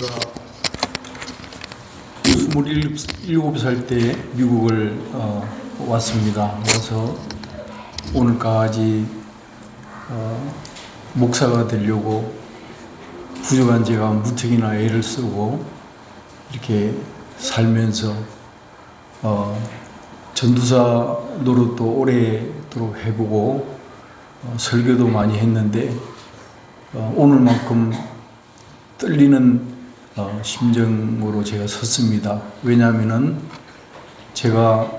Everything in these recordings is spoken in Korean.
제가 27살 때 미국을 왔습니다. 와서 오늘까지 목사가 되려고 부족한 제가 무척이나 애를 쓰고 이렇게 살면서 전도사 노릇도 오래도록 해보고 설교도 많이 했는데 오늘만큼 떨리는 심정으로 제가 섰습니다. 왜냐하면은 제가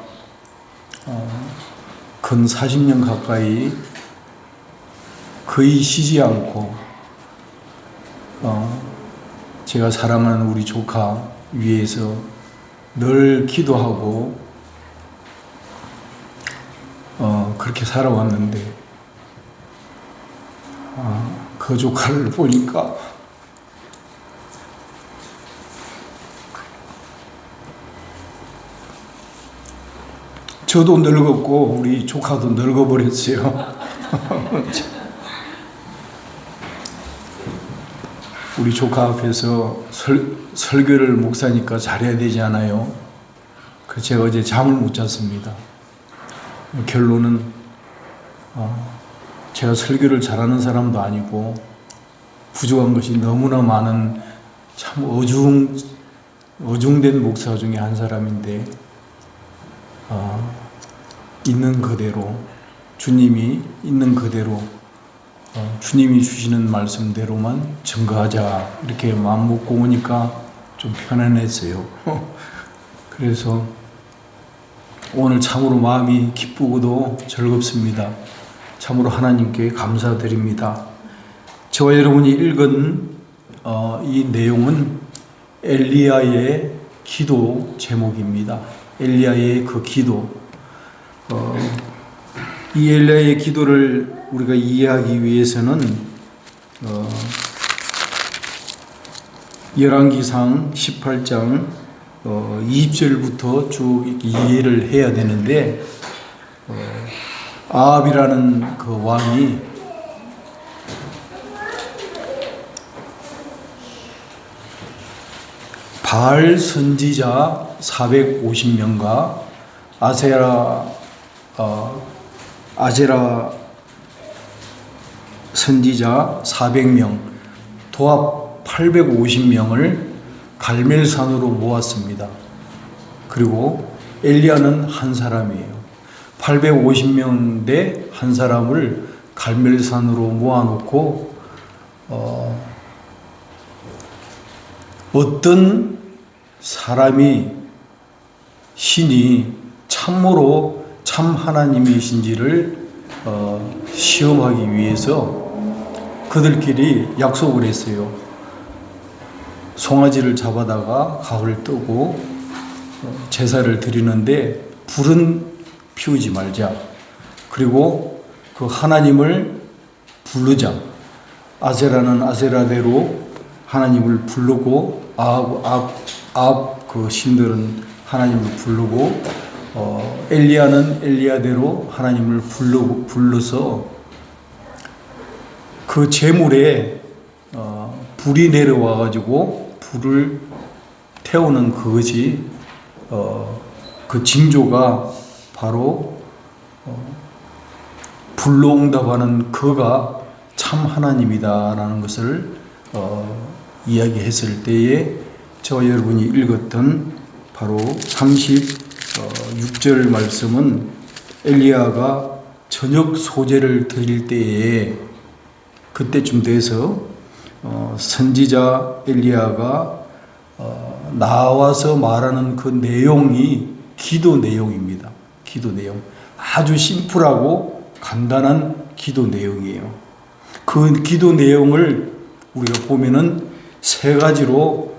근 40년 가까이 거의 쉬지 않고 제가 사랑하는 우리 조카 위해서 늘 기도하고 그렇게 살아왔는데 그 조카를 보니까 저도 늙었고 우리 조카도 늙어버렸어요. 우리 조카 앞에서 설교를 목사니까 잘해야 되지 않아요? 그래서 제가 어제 잠을 못 잤습니다. 결론은 제가 설교를 잘하는 사람도 아니고 부족한 것이 너무나 많은 참 어중된 목사 중에 한 사람인데 있는 그대로 주님이 있는 그대로 주님이 주시는 말씀대로만 증거하자 이렇게 마음 먹고 오니까 좀 편안했어요. 그래서 오늘 참으로 마음이 기쁘고도 즐겁습니다. 참으로 하나님께 감사드립니다. 저와 여러분이 읽은 이 내용은 엘리야의 기도 제목입니다. 엘리야의 그 기도. 이 엘리야의 기도를 우리가 이해하기 위해서는 열왕기상 18장 20절부터 쭉 이해를 해야 되는데 아합이라는 그 왕이 바알 선지자 450명과 아제라 선지자 400명, 도합 850명을 갈멜산으로 모았습니다. 그리고 엘리야는 한 사람이에요. 850명 대 한 사람을 갈멜산으로 모아놓고 어떤 사람이 신이 참으로 참 하나님이신지를 시험하기 위해서 그들끼리 약속을 했어요. 송아지를 잡아다가 각을 뜨고 제사를 드리는데 불은 피우지 말자. 그리고 그 하나님을 부르자. 아세라는 아세라대로 하나님을 부르고 아합 그 신들은 하나님을 부르고 엘리야는 엘리야대로 하나님을 불러서 그 제물에 불이 내려와 가지고 불을 태우는 그것이 그 징조가 바로 불로 응답하는 그가 참 하나님이다라는 것을 이야기했을 때에 저와 여러분이 읽었던 바로 36절 말씀은 엘리야가 저녁 소제를 드릴 때에 그때쯤 돼서 선지자 엘리야가 나와서 말하는 그 내용이 기도 내용입니다. 기도 내용. 아주 심플하고 간단한 기도 내용이에요. 그 기도 내용을 우리가 보면은 세 가지로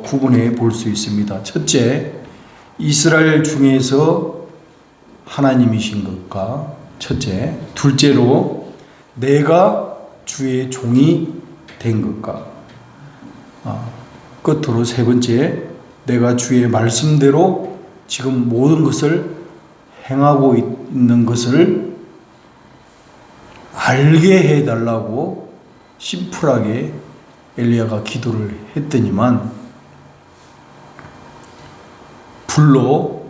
구분해 볼 수 있습니다. 첫째, 이스라엘 중에서 하나님이신 것과 첫째, 둘째로 내가 주의 종이 된 것과 끝으로 세 번째, 내가 주의 말씀대로 지금 모든 것을 행하고 있는 것을 알게 해달라고 심플하게 엘리야가 기도를 했더니만 불로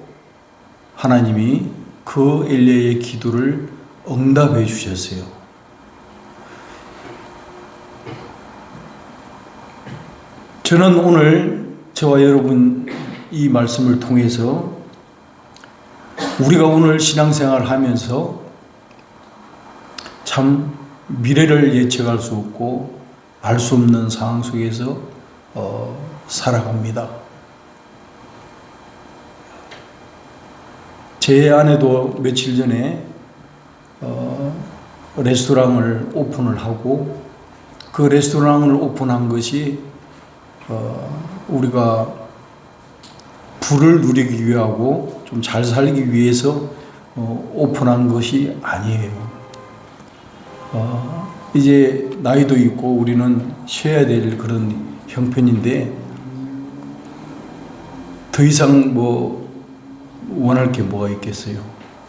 하나님이 그 엘리야의 기도를 응답해 주셨어요. 저는 오늘 저와 여러분 이 말씀을 통해서 우리가 오늘 신앙생활을 하면서 참 미래를 예측할 수 없고 알 수 없는 상황 속에서 살아갑니다. 제 아내도 며칠 전에 레스토랑을 오픈을 하고 그 레스토랑을 오픈한 것이 우리가 부를 누리기 위하고 좀 잘 살기 위해서 오픈한 것이 아니에요. 이제 나이도 있고 우리는 쉬어야 될 그런 형편인데 더 이상 뭐 원할 게 뭐가 있겠어요.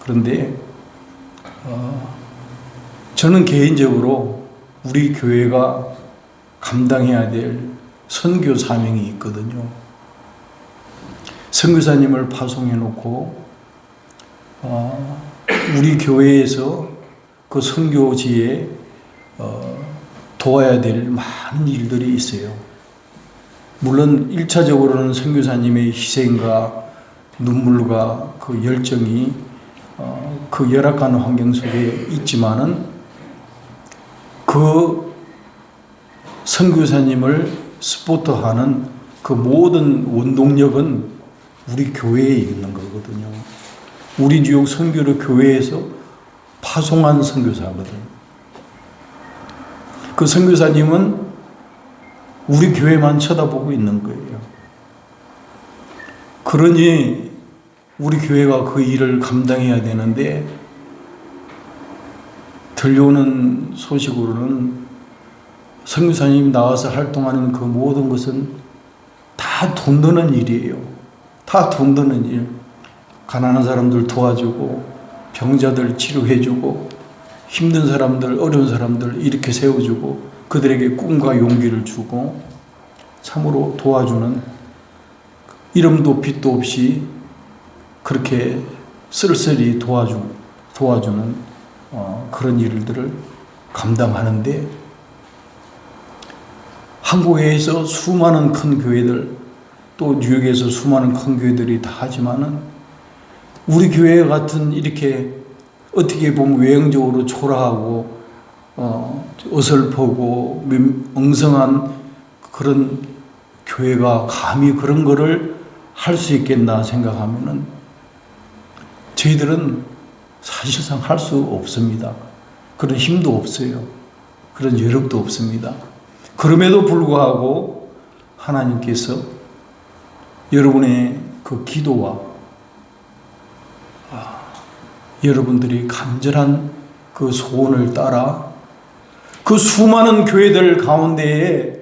그런데 저는 개인적으로 우리 교회가 감당해야 될 선교 사명이 있거든요. 선교사님을 파송해 놓고 우리 교회에서 그 선교지에 도와야 될 많은 일들이 있어요. 물론 1차적으로는 선교사님의 희생과 눈물과 그 열정이 그 열악한 환경 속에 있지만은 그 선교사님을 스포트하는 그 모든 원동력은 우리 교회에 있는 거거든요. 우리 뉴욕 선교를 교회에서 파송한 선교사거든. 그 선교사님은 우리 교회만 쳐다보고 있는 거예요. 그러니 우리 교회가 그 일을 감당해야 되는데 들려오는 소식으로는 선교사님이 나와서 활동하는 그 모든 것은 다 돈 드는 일이에요. 다 돈 드는 일. 가난한 사람들 도와주고 병자들 치료해주고 힘든 사람들, 어려운 사람들 이렇게 세워주고 그들에게 꿈과 용기를 주고 참으로 도와주는 이름도 빚도 없이 그렇게 쓸쓸히 도와주는 그런 일들을 감당하는데 한국에서 수많은 큰 교회들 또 뉴욕에서 수많은 큰 교회들이 다 하지만은 우리 교회 같은 이렇게 어떻게 보면 외형적으로 초라하고 어설프고 엉성한 그런 교회가 감히 그런 거를 할 수 있겠나 생각하면은 저희들은 사실상 할 수 없습니다. 그런 힘도 없어요. 그런 여력도 없습니다. 그럼에도 불구하고 하나님께서 여러분의 그 기도와 여러분들이 간절한 그 소원을 따라 그 수많은 교회들 가운데에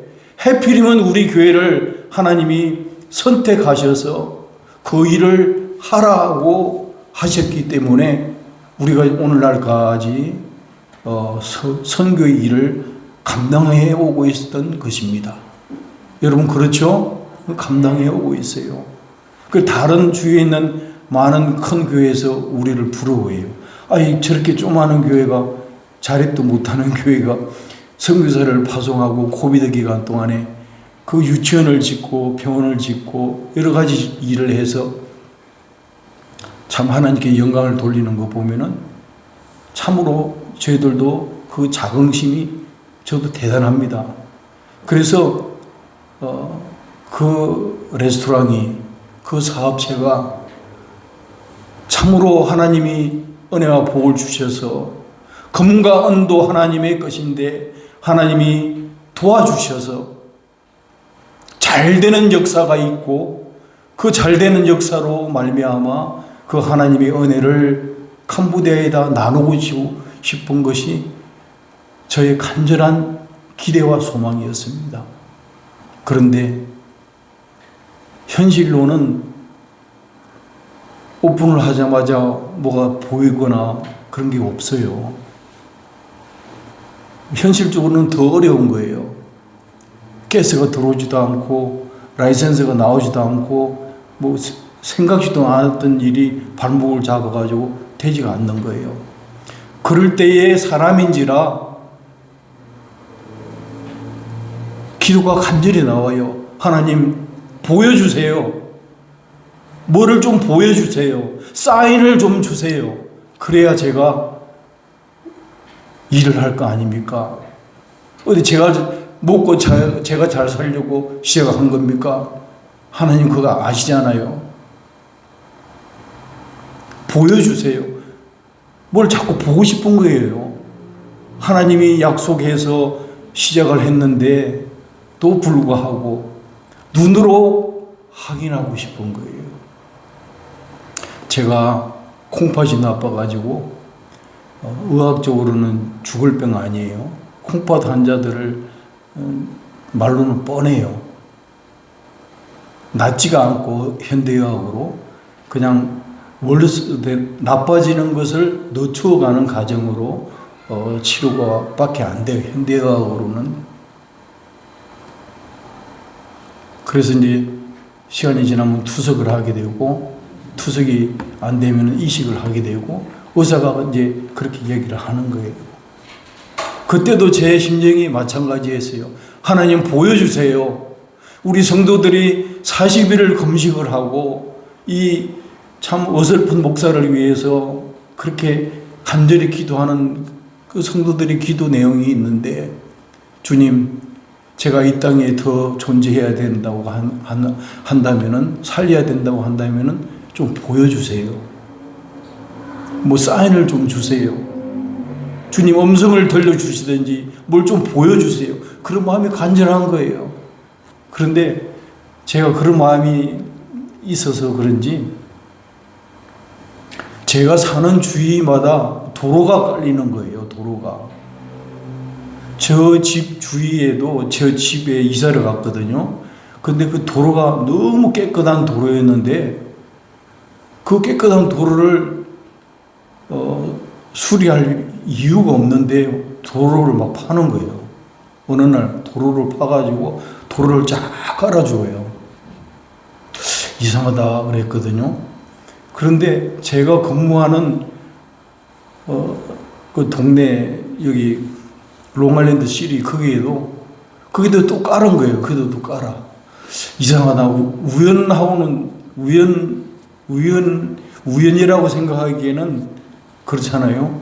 해필이면 우리 교회를 하나님이 선택하셔서 그 일을 하라고 하셨기 때문에 우리가 오늘날까지 선교의 일을 감당해 오고 있었던 것입니다. 여러분 그렇죠? 감당해 오고 있어요. 그 다른 주위에 있는 많은 큰 교회에서 우리를 부러워해요. 아니 저렇게 조그마한 교회가 자립도 못하는 교회가 선교사를 파송하고 코비드 기간 동안에 그 유치원을 짓고 병원을 짓고 여러 가지 일을 해서 참 하나님께 영광을 돌리는 거 보면은 참으로 저희들도 그 자긍심이 저도 대단합니다. 그래서 그 레스토랑이 그 사업체가 참으로 하나님이 은혜와 복을 주셔서 금과 은도 하나님의 것인데 하나님이 도와주셔서 잘 되는 역사가 있고 그 잘 되는 역사로 말미암아 그 하나님의 은혜를 캄보디아에다 나누고 싶은 것이 저의 간절한 기대와 소망이었습니다. 그런데 현실로는 오픈을 하자마자 뭐가 보이거나 그런 게 없어요. 현실적으로는 더 어려운 거예요. 가스가 들어오지도 않고 라이센스가 나오지도 않고 뭐 생각지도 않았던 일이 발목을 잡아가지고 되지가 않는 거예요. 그럴 때에 사람인지라 기도가 간절히 나와요. 하나님 보여주세요. 뭐를 좀 보여주세요. 사인을 좀 주세요. 그래야 제가 일을 할 거 아닙니까? 어디 제가 먹고 제가 잘 살려고 시작한 겁니까? 하나님 그거 아시잖아요. 보여주세요. 뭘 자꾸 보고 싶은 거예요. 하나님이 약속해서 시작을 했는데 또 불구하고 눈으로 확인하고 싶은 거예요. 제가 콩팥이 나빠가지고 의학적으로는 죽을 병 아니에요. 콩팥 환자들을 말로는 뻔해요. 낫지가 않고 현대의학으로 그냥 원래 나빠지는 것을 늦춰가는 과정으로 치료가 밖에 안 돼요. 현대의학으로는. 그래서 이제 시간이 지나면 투석을 하게 되고 투석이 안 되면 이식을 하게 되고 의사가 이제 그렇게 얘기를 하는 거예요. 그때도 제 심정이 마찬가지였어요. 하나님 보여주세요. 우리 성도들이 40일을 금식을 하고 이 참 어설픈 목사를 위해서 그렇게 간절히 기도하는 그 성도들의 기도 내용이 있는데 주님 제가 이 땅에 더 존재해야 된다고 한다면은 살려야 된다고 한다면은 좀 보여주세요. 뭐 사인을 좀 주세요. 주님 음성을 들려주시든지 뭘 좀 보여주세요. 그런 마음이 간절한 거예요. 그런데 제가 그런 마음이 있어서 그런지 제가 사는 주위마다 도로가 깔리는 거예요. 도로가. 저 집 주위에도 저 집에 이사를 갔거든요. 근데 그 도로가 너무 깨끗한 도로였는데 그 깨끗한 도로를 수리할 이유가 없는데 도로를 막 파는 거예요. 어느 날 도로를 파가지고 도로를 쫙 깔아줘요. 이상하다 그랬거든요. 그런데 제가 근무하는 그 동네 여기 롱아일랜드 시리 거기도 또 깔은 거예요. 거기도 또 깔아. 이상하다. 우연이라고 생각하기에는 그렇잖아요.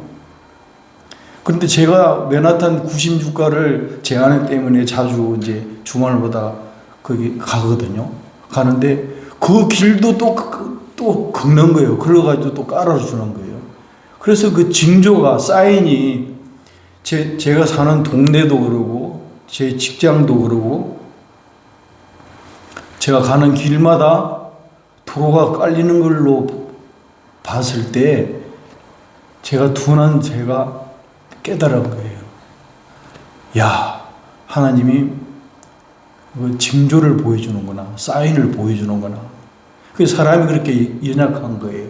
그런데 제가 맨하탄 96가를 제 아내 때문에 자주 이제 주말마다 거기 가거든요. 가는데 그 길도 또 긁는 거예요. 그래가지고 또 깔아주는 거예요. 그래서 그 징조가 사인이 제가 사는 동네도 그러고 제 직장도 그러고 제가 가는 길마다 도로가 깔리는 걸로 봤을 때 제가 깨달은 거예요. 야, 하나님이 그 징조를 보여주는구나. 사인을 보여주는구나. 그 사람이 그렇게 연약한 거예요.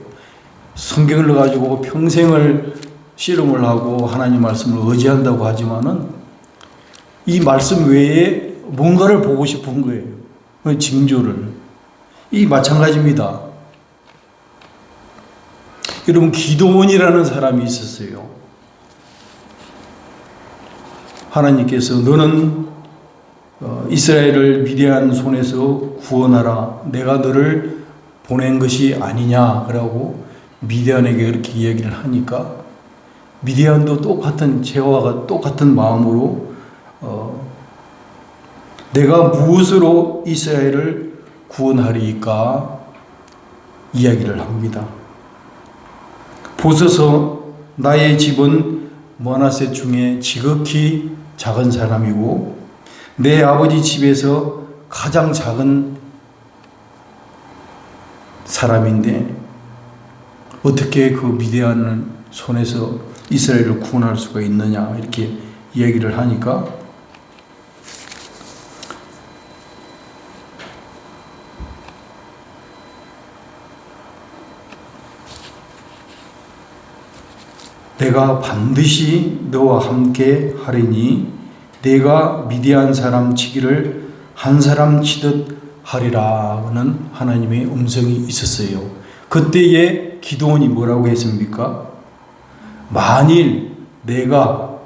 성경을 가지고 평생을 씨름을 하고 하나님 말씀을 의지한다고 하지만은 이 말씀 외에 뭔가를 보고 싶은 거예요. 그 징조를. 이 마찬가지입니다. 여러분 기도원이라는 사람이 있었어요. 하나님께서 너는 이스라엘을 미디안 손에서 구원하라. 내가 너를 보낸 것이 아니냐. 그러고 미디안에게 그렇게 이야기를 하니까 미디안도 똑같은 제와 똑같은 마음으로 내가 무엇으로 이스라엘을 구원하리까 이야기를 합니다. 보소서 나의 집은 므낫세 중에 지극히 작은 사람이고 내 아버지 집에서 가장 작은 사람인데 어떻게 그 미디안 손에서 이스라엘을 구원할 수가 있느냐 이렇게 이야기를 하니까 내가 반드시 너와 함께 하리니 내가 미디안 사람 치기를 한 사람 치듯 하리라는 하나님의 음성이 있었어요. 그때에 기드온이 뭐라고 했습니까? 만일 내가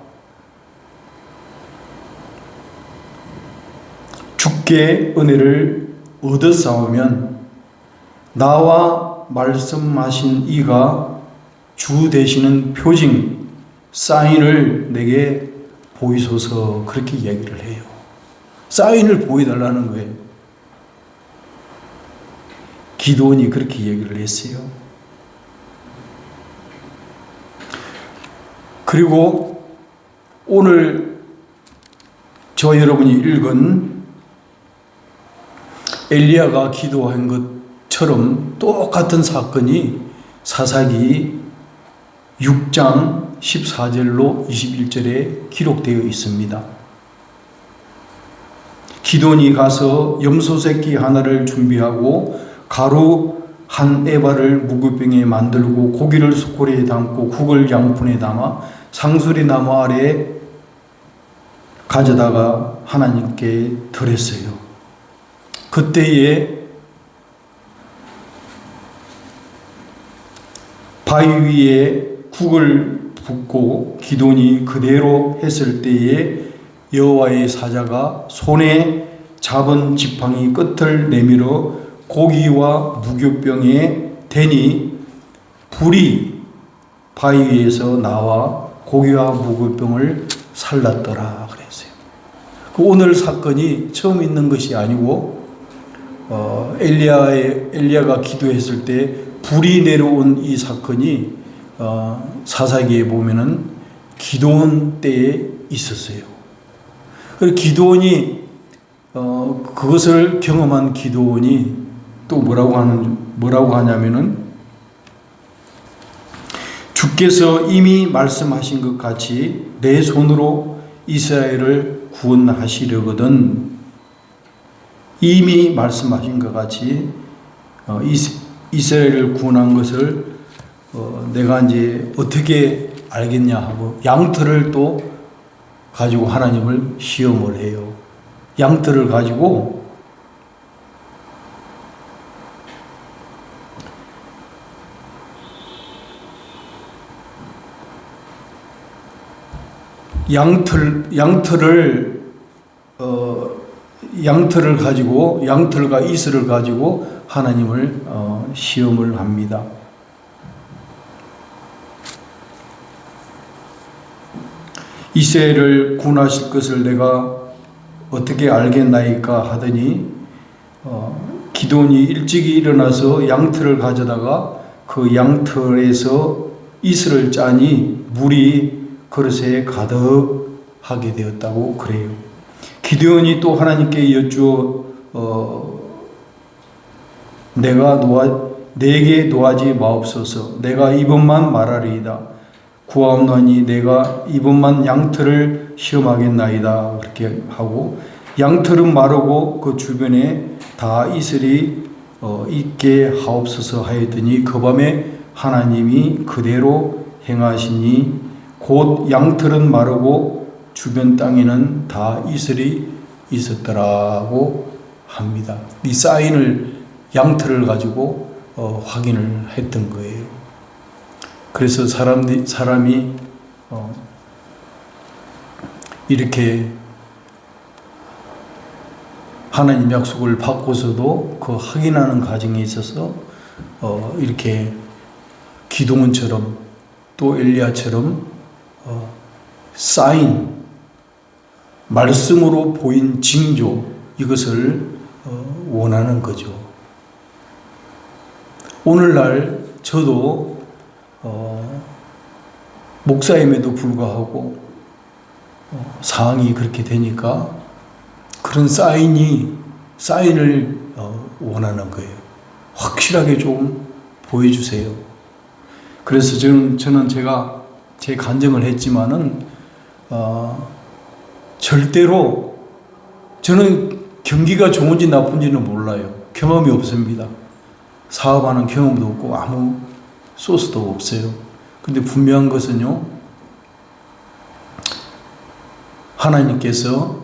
주께 은혜를 얻었사오면 나와 말씀하신 이가 주 되시는 표징, 사인을 내게 보이소서, 그렇게 이야기를 해요. 사인을 보여달라는 거예요. 기드온이 그렇게 얘기를 했어요. 그리고 오늘 저 여러분이 읽은 엘리야가 기도한 것처럼 똑같은 사건이 사사기 6장 14절로 21절에 기록되어 있습니다. 기드온이 가서 염소 새끼 하나를 준비하고 가루 한 에바를 무교병에 만들고 고기를 숫고리에 담고 국을 양푼에 담아 상수리 나무 아래에 가져다가 하나님께 드렸어요. 그때에 바위 위에 국을 붓고 기드온이 그대로 했을 때에 여호와의 사자가 손에 잡은 지팡이 끝을 내밀어 고기와 무교병에 대니 불이 바위 위에서 나와 고기와 무교병을 살랐더라 그랬어요. 오늘 사건이 처음 있는 것이 아니고 엘리야가 기도했을 때 불이 내려온 이 사건이 사사기에 보면은 기드온 때에 있었어요. 그리고 기드온이 그것을 경험한 기드온이 또 뭐라고 하냐면은 주께서 이미 말씀하신 것 같이 내 손으로 이스라엘을 구원하시려거든, 이미 말씀하신 것 같이 이스라엘을 구원한 것을 내가 이제 어떻게 알겠냐 하고 양털을 또 가지고 하나님을 시험을 해요. 양털을 가지고 양털을 가지고 양털과 이슬을 가지고 하나님을 시험을 합니다. 이스라엘을 구원하실 것을 내가 어떻게 알겠나이까 하더니 기드온이 일찍이 일어나서 양털을 가져다가 그 양털에서 이슬을 짜니 물이 그릇에 가득하게 되었다고 그래요. 기드온이 또 하나님께 여쭈어 내게 노하지 마옵소서. 내가 이번만 말하리이다. 구하옵나니 내가 이번만 양털을 시험하겠나이다. 그렇게 하고 양털은 마르고 그 주변에 다 이슬이 있게 하옵소서 하였더니 그 밤에 하나님이 그대로 행하시니 곧 양털은 마르고 주변 땅에는 다 이슬이 있었더라고 합니다. 이 사인을 양털을 가지고 확인을 했던 거예요. 그래서 사람이 이렇게 하나님 약속을 받고서도 그 확인하는 과정에 있어서 이렇게 기드온처럼 또 엘리야처럼 사인, 말씀으로 보인 징조, 이것을 원하는 거죠. 오늘날 저도 목사임에도 불구하고 상황이 그렇게 되니까 그런 사인을 원하는 거예요. 확실하게 좀 보여주세요. 그래서 저는 제가 제 간증을 했지만은 절대로 저는 경기가 좋은지 나쁜지는 몰라요. 경험이 없습니다. 사업하는 경험도 없고 아무 소스도 없어요. 근데 분명한 것은요, 하나님께서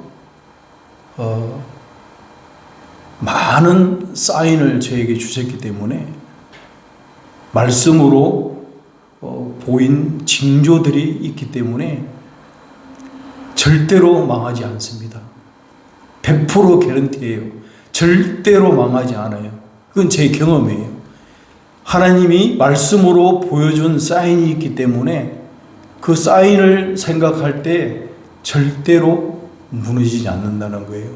많은 사인을 저에게 주셨기 때문에 말씀으로 보인 징조들이 있기 때문에 절대로 망하지 않습니다. 100% 개런티예요. 절대로 망하지 않아요. 그건 제 경험이에요. 하나님이 말씀으로 보여준 사인이 있기 때문에 그 사인을 생각할 때 절대로 무너지지 않는다는 거예요.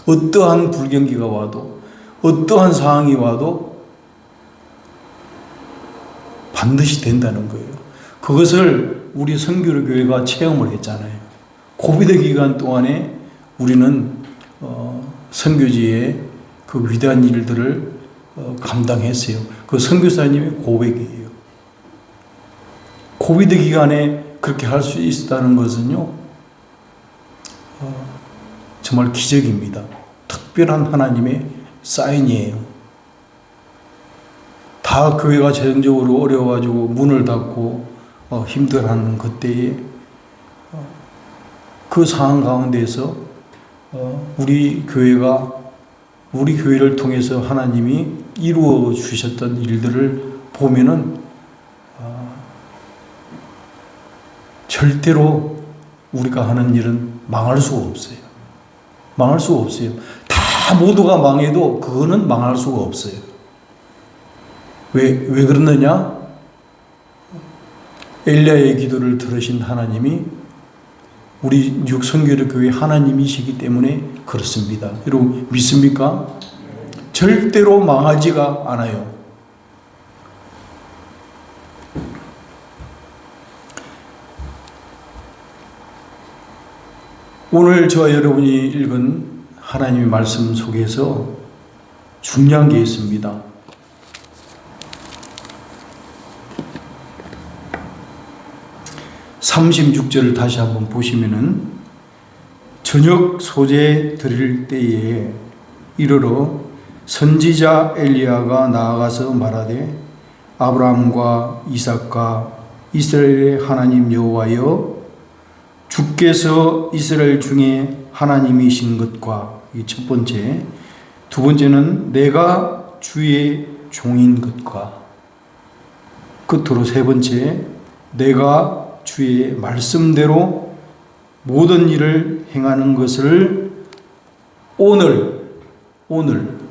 어떠한 불경기가 와도, 어떠한 상황이 와도 반드시 된다는 거예요. 그것을 우리 선교로 교회가 체험을 했잖아요. 코비드 기간 동안에 우리는 선교지의 그 위대한 일들을 감당했어요. 그 선교사님의 고백이에요. 코비드 기간에 그렇게 할 수 있었다는 것은요, 정말 기적입니다. 특별한 하나님의 사인이에요. 다 교회가 재정적으로 어려워가지고 문을 닫고 힘들어하는 그때에 그 상황 가운데서 우리 교회를 통해서 하나님이 이루어 주셨던 일들을 보면은 절대로 우리가 하는 일은 망할 수가 없어요. 망할 수가 없어요. 다 모두가 망해도 그거는 망할 수가 없어요. 왜 그러느냐? 엘리야의 기도를 들으신 하나님이 우리 육선교회 교회 하나님이시기 때문에 그렇습니다. 여러분 믿습니까? 절대로 망하지가 않아요. 오늘 저와 여러분이 읽은 하나님의 말씀 속에서 중요한 게 있습니다. (36절을) 다시 한번 보시면은 저녁 소재 드릴 때에 이르러 선지자 엘리야가 나아가서 말하되 아브라함과 이삭과 이스라엘의 하나님 여호와여 주께서 이스라엘 중에 하나님이신 것과, 이 첫 번째. 두 번째는 내가 주의 종인 것과, 끝으로 세 번째, 내가 주의 말씀대로 모든 일을 행하는 것을 오늘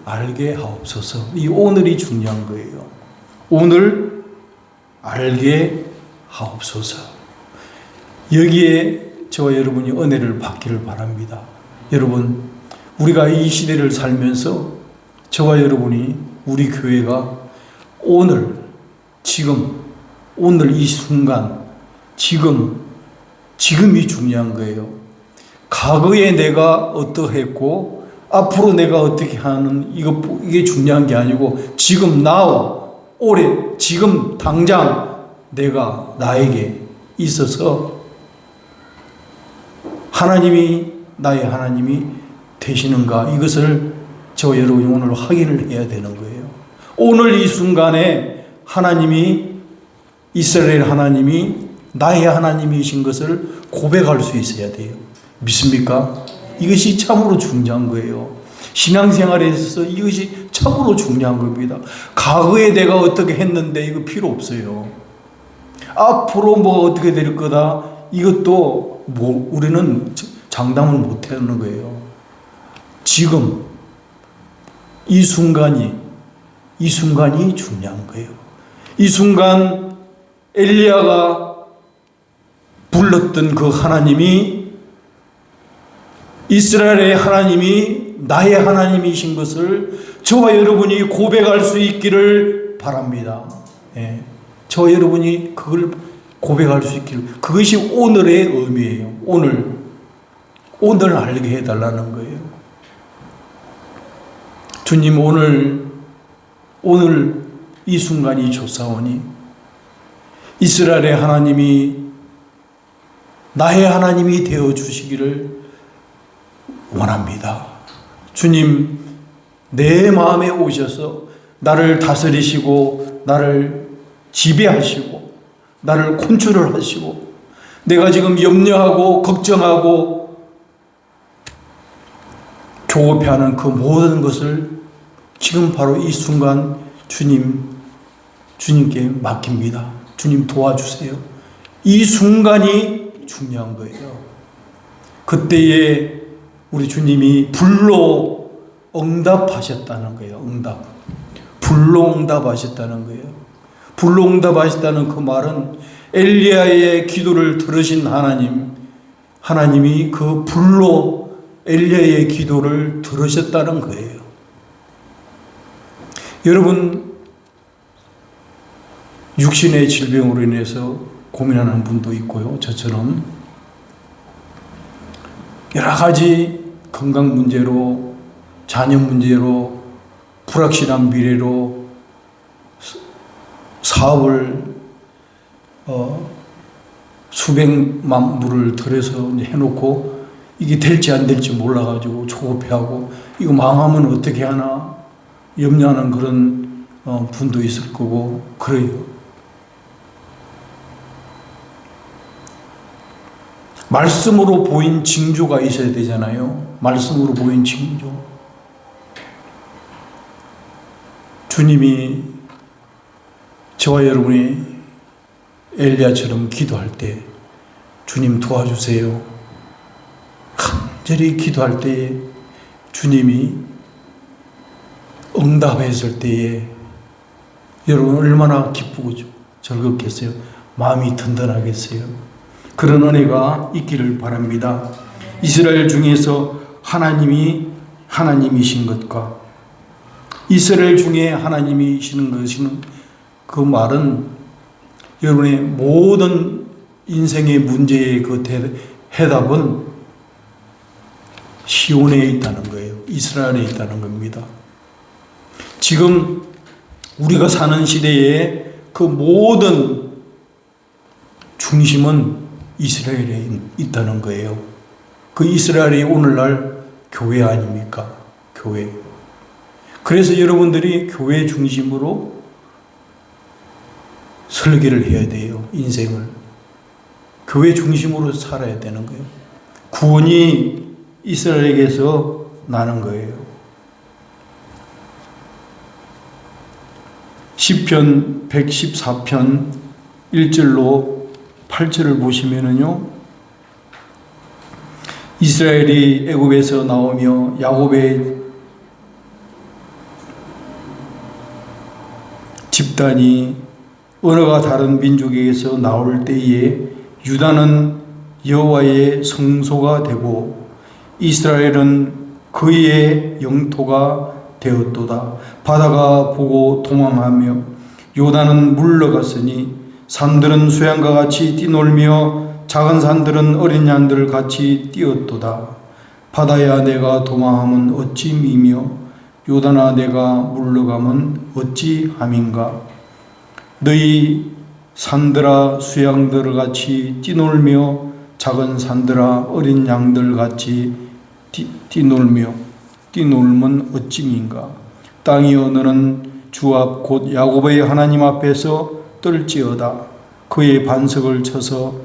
알게 하옵소서. 이 오늘이 중요한 거예요. 오늘 알게 하옵소서. 여기에 저와 여러분이 은혜를 받기를 바랍니다. 여러분, 우리가 이 시대를 살면서 저와 여러분이, 우리 교회가 오늘, 지금, 오늘 이 순간, 지금이 중요한 거예요. 과거에 내가 어떠했고 앞으로 내가 어떻게 하는 이게 중요한 게 아니고 지금 올해 지금 당장 내가 나에게 있어서 하나님이 나의 하나님이 되시는가, 이것을 저 여러분이 오늘 확인을 해야 되는 거예요. 오늘 이 순간에 하나님이, 이스라엘 하나님이 나의 하나님이신 것을 고백할 수 있어야 돼요. 믿습니까? 이것이 참으로 중요한 거예요. 신앙생활에 있어서 이것이 참으로 중요한 겁니다. 과거에 내가 어떻게 했는데 이거 필요 없어요. 앞으로 뭐가 어떻게 될 거다, 이것도 우리는 장담을 못 하는 거예요. 지금 이 순간이 중요한 거예요. 이 순간 엘리야가 불렀던 그 하나님이, 이스라엘의 하나님이 나의 하나님이신 것을 저와 여러분이 고백할 수 있기를 바랍니다. 예. 저와 여러분이 그걸 고백할 수 있기를, 그것이 오늘의 의미예요. 오늘 알게 해달라는 거예요. 주님, 오늘 이 순간이 좋사오니 이스라엘의 하나님이 나의 하나님이 되어 주시기를 원합니다. 주님, 내 마음에 오셔서 나를 다스리시고 나를 지배하시고 나를 컨트롤 하시고, 내가 지금 염려하고 걱정하고 조급해하는 그 모든 것을 지금 바로 이 순간 주님께 맡깁니다. 주님 도와주세요. 이 순간이 중요한 거예요. 그때에 우리 주님이 불로 응답하셨다는 거예요. 불로 응답하셨다는 거예요. 불로 응답하셨다는 그 말은 엘리야의 기도를 들으신 하나님이 그 불로 엘리야의 기도를 들으셨다는 거예요. 여러분, 육신의 질병으로 인해서 고민하는 분도 있고요. 저처럼 여러 가지 건강 문제로, 자녀 문제로, 불확실한 미래로 사업을 수백만 불을 들여서 해놓고 이게 될지 안 될지 몰라가지고 조급해하고 이거 망하면 어떻게 하나 염려하는 그런 분도 있을 거고 그래요. 말씀으로 보인 징조가 있어야 되잖아요. 말씀으로 보인 징조. 주님이 저와 여러분이 엘리야처럼 기도할 때 주님 도와주세요. 간절히 기도할 때에 주님이 응답했을 때에 여러분 얼마나 기쁘고 즐겁겠어요. 마음이 든든하겠어요. 그런 은혜가 있기를 바랍니다. 이스라엘 중에서 하나님이신 것과 이스라엘 중에 하나님이시는 것은 그 말은 여러분의 모든 인생의 문제의 그 해답은 시온에 있다는 거예요. 이스라엘에 있다는 겁니다. 지금 우리가 사는 시대에 그 모든 중심은 이스라엘에 있다는 거예요. 그 이스라엘이 오늘날 교회 아닙니까? 교회. 그래서 여러분들이 교회 중심으로 설계를 해야 돼요. 인생을. 교회 중심으로 살아야 되는 거예요. 구원이 이스라엘에게서 나는 거예요. 시편 114편 1절로 8절을 보시면은요, 이스라엘이 애굽에서 나오며 야곱의 집단이 언어가 다른 민족에게서 나올 때에 유다는 여호와의 성소가 되고 이스라엘은 그의 영토가 되었도다. 바다가 보고 도망하며 요단은 물러갔으니 산들은 수양과 같이 뛰놀며 작은 산들은 어린 양들 같이 뛰었도다. 바다야 내가 도망하면 어찌 미며 요단아 내가 물러가면 어찌 함인가. 너희 산들아 수양들 같이 뛰놀며 작은 산들아 어린 양들 같이 뛰놀면 어찌민가. 땅이여 너는 주 앞 곧 야곱의 하나님 앞에서 떨지어다. 그의 반석을 쳐서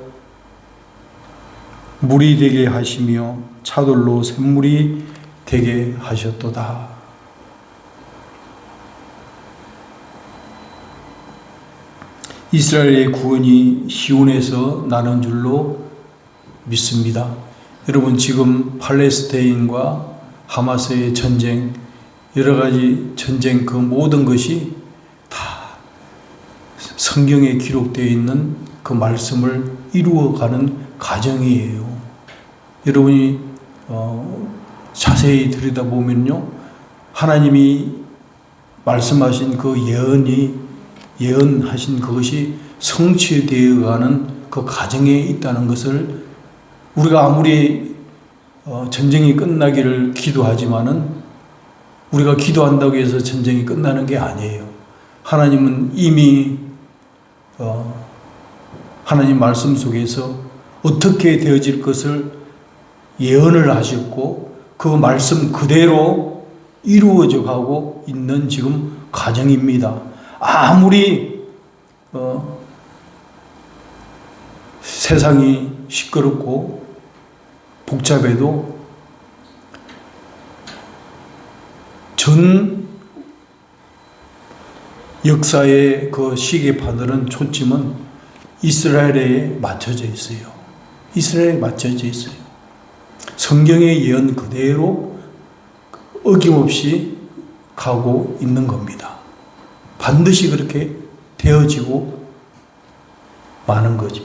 물이 되게 하시며 차돌로 샘물이 되게 하셨도다. 이스라엘의 구원이 시온에서 나는 줄로 믿습니다. 여러분 지금 팔레스타인과 하마스의 전쟁, 여러 가지 전쟁 그 모든 것이 다 성경에 기록되어 있는 그 말씀을 이루어가는 과정이에요. 여러분이 자세히 들여다보면요, 하나님이 말씀하신 그 예언하신 그것이 성취되어가는 그 과정에 있다는 것을 우리가 아무리 전쟁이 끝나기를 기도하지만은 우리가 기도한다고 해서 전쟁이 끝나는 게 아니에요. 하나님은 이미 하나님 말씀 속에서 어떻게 되어질 것을 예언을 하셨고 그 말씀 그대로 이루어져 가고 있는 지금 과정입니다. 아무리 세상이 시끄럽고 복잡해도 전 역사의 그 시계판들은 초점은 이스라엘에 맞춰져 있어요. 이스라엘에 맞춰져 있어요. 성경의 예언 그대로 어김없이 가고 있는 겁니다. 반드시 그렇게 되어지고 마는 거죠.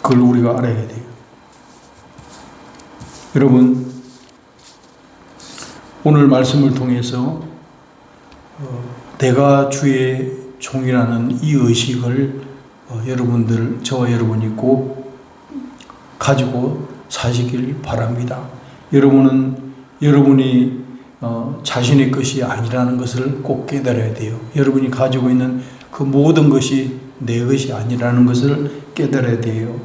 그걸 우리가 알아야 돼요. 여러분, 오늘 말씀을 통해서 내가 주의 종이라는 이 의식을 여러분들, 저와 여러분이 꼭 가지고 사시길 바랍니다. 여러분이 자신의 것이 아니라는 것을 꼭 깨달아야 돼요. 여러분이 가지고 있는 그 모든 것이 내 것이 아니라는 것을 깨달아야 돼요.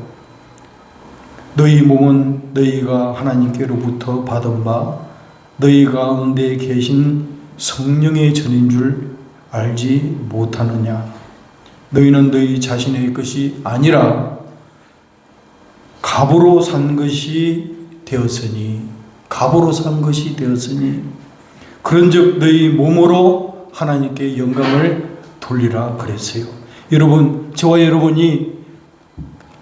너희 몸은 너희가 하나님께로부터 받은 바 너희 가운데 계신 성령의 전인 줄 알지 못하느냐. 너희는 너희 자신의 것이 아니라 값으로 산 것이 되었으니 그런즉 너희 몸으로 하나님께 영광을 돌리라 그랬어요. 여러분, 저와 여러분이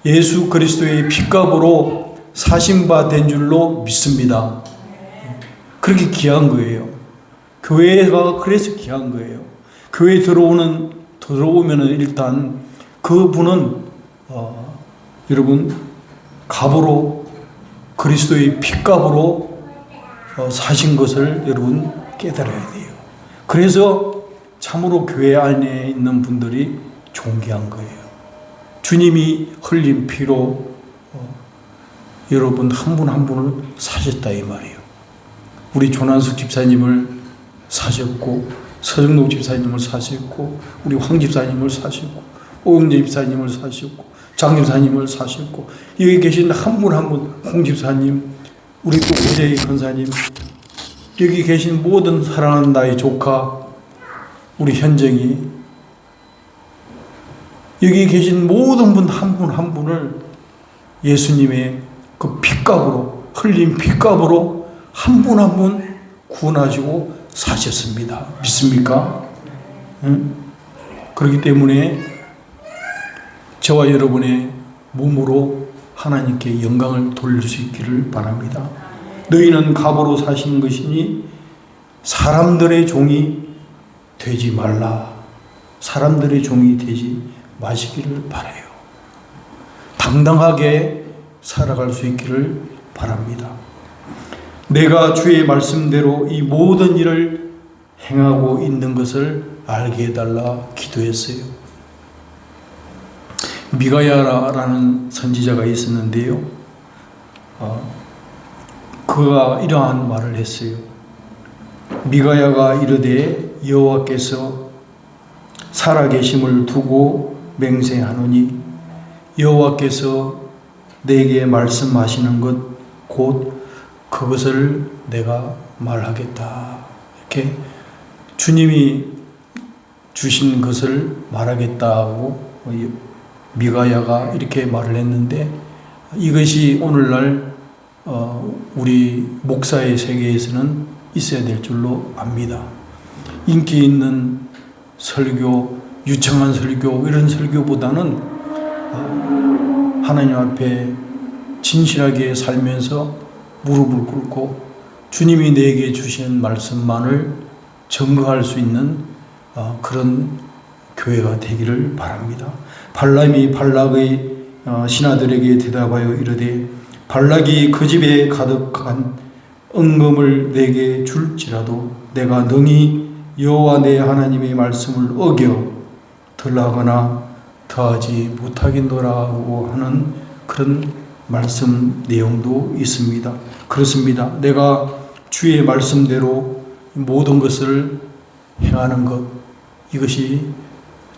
예수 그리스도의 핏값으로 사신 바 된 줄로 믿습니다. 그렇게 귀한 거예요. 교회가 그래서 귀한 거예요. 교회에 들어오면 일단 그분은 여러분 값으로 그리스도의 핏값으로 사신 것을 여러분 깨달아야 돼요. 그래서 참으로 교회 안에 있는 분들이 존귀한 거예요. 주님이 흘린 피로 여러분 한 분 한 분을 사셨다 이 말이에요. 우리 조난숙 집사님을 사셨고, 서정록 집사님을 사셨고, 우리 황 집사님을 사셨고, 오영재 집사님을 사셨고, 장 집사님을 사셨고, 여기 계신 한 분 한 분, 홍 집사님, 우리 또 고재희 권사님, 여기 계신 모든 사랑하는 나의 조카, 우리 현정이, 여기 계신 모든 분 한 분 한 분을 예수님의 그 핏값으로, 흘린 핏값으로 한 분 한 분 구원하시고 사셨습니다. 믿습니까? 응? 그렇기 때문에 저와 여러분의 몸으로 하나님께 영광을 돌릴 수 있기를 바랍니다. 너희는 값으로 사신 것이니 사람들의 종이 되지 말라. 사람들의 종이 되지 마시기를 바라요. 당당하게 살아갈 수 있기를 바랍니다. 내가 주의 말씀대로 이 모든 일을 행하고 있는 것을 알게 해달라 기도했어요. 미가야라는 선지자가 있었는데요. 그가 이러한 말을 했어요. 미가야가 이르되 여호와께서 살아계심을 두고 맹세하노니 여호와께서 내게 말씀하시는 것 곧 그것을 내가 말하겠다. 이렇게 주님이 주신 것을 말하겠다고 미가야가 이렇게 말을 했는데 이것이 오늘날 우리 목사의 세계에서는 있어야 될 줄로 압니다. 인기 있는 설교, 유창한 설교 이런 설교보다는 하나님 앞에 진실하게 살면서 무릎을 꿇고 주님이 내게 주신 말씀만을 증거할 수 있는 그런 교회가 되기를 바랍니다. 발람이 발락의 신하들에게 대답하여 이르되 발락이 그 집에 가득한 은금을 내게 줄지라도 내가 능히 여호와 내 하나님의 말씀을 어겨 덜하거나 더하지 못하겠노라고 하는 그런 말씀 내용도 있습니다. 그렇습니다. 내가 주의 말씀대로 모든 것을 행하는 것, 이것이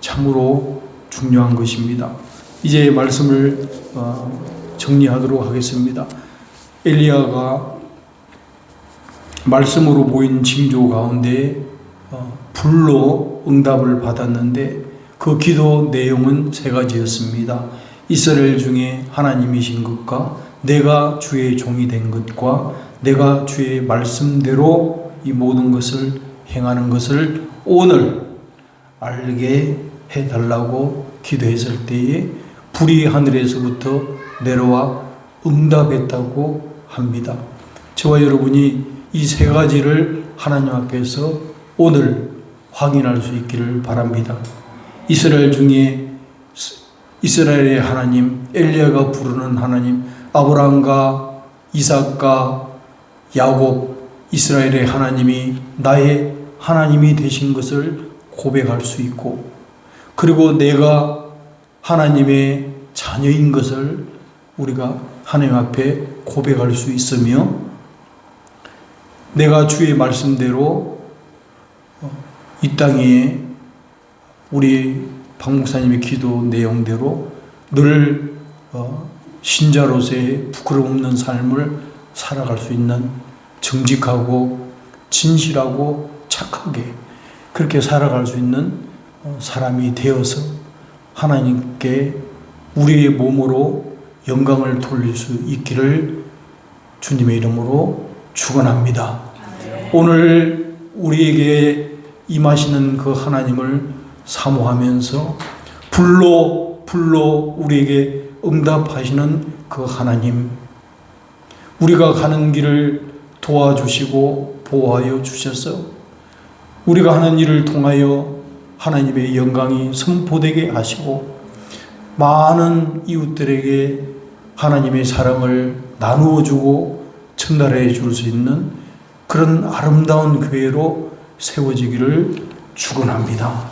참으로 중요한 것입니다. 이제 말씀을 정리하도록 하겠습니다. 엘리야가 말씀으로 보인 징조 가운데 불로 응답을 받았는데 그 기도 내용은 세 가지였습니다. 이스라엘 중에 하나님이신 것과 내가 주의 종이 된 것과 내가 주의 말씀대로 이 모든 것을 행하는 것을 오늘 알게 해달라고 기도했을 때에 불이 하늘에서부터 내려와 응답했다고 합니다. 저와 여러분이 이 세 가지를 하나님 앞에서 오늘 확인할 수 있기를 바랍니다. 이스라엘 중에 이스라엘의 하나님, 엘리야가 부르는 하나님, 아브라함과 이삭과 야곱, 이스라엘의 하나님이 나의 하나님이 되신 것을 고백할 수 있고, 그리고 내가 하나님의 자녀인 것을 우리가 하나님 앞에 고백할 수 있으며, 내가 주의 말씀대로 이 땅에 우리 박 목사님의 기도 내용대로 늘 신자로서의 부끄러움 없는 삶을 살아갈 수 있는 정직하고 진실하고 착하게 그렇게 살아갈 수 있는 사람이 되어서 하나님께 우리의 몸으로 영광을 돌릴 수 있기를 주님의 이름으로 축원합니다. 오늘 우리에게 임하시는 그 하나님을 사모하면서 불로 우리에게 응답하시는 그 하나님, 우리가 가는 길을 도와주시고 보호하여 주셔서 우리가 하는 일을 통하여 하나님의 영광이 선포되게 하시고 많은 이웃들에게 하나님의 사랑을 나누어 주고 전달해 줄 수 있는 그런 아름다운 교회로 세워지기를 축원합니다.